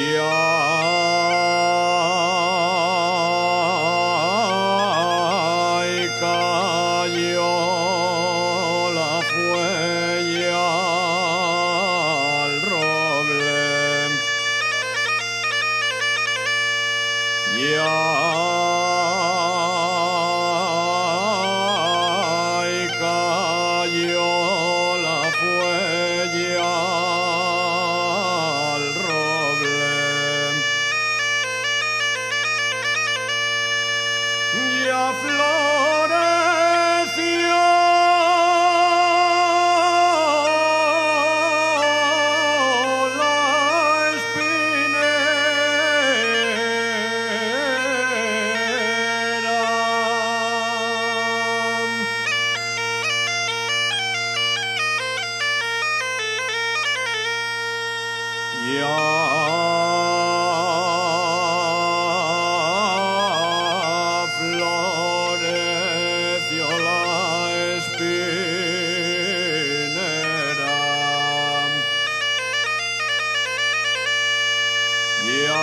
y cayó la fuella al roble. Y cayó la fuella al roble. Ya floreció la espinera. Ya floreció la espinera. Ya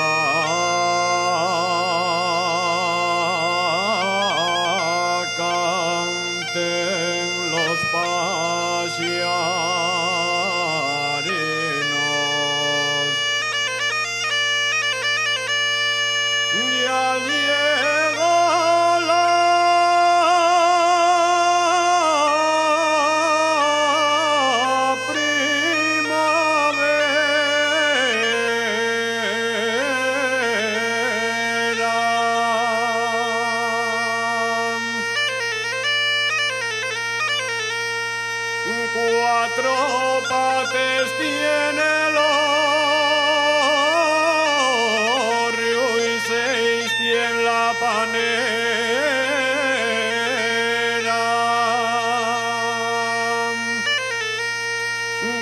canten los pasearinos. Ya llegó la primavera. Cuatro pates tiene el hórreo y seis tiene la panera.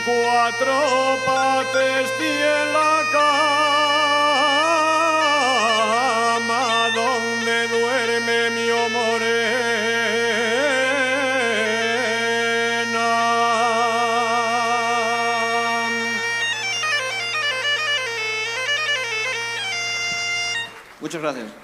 Cuatro pates tiene la cama donde duerme mi morena. Muchas gracias.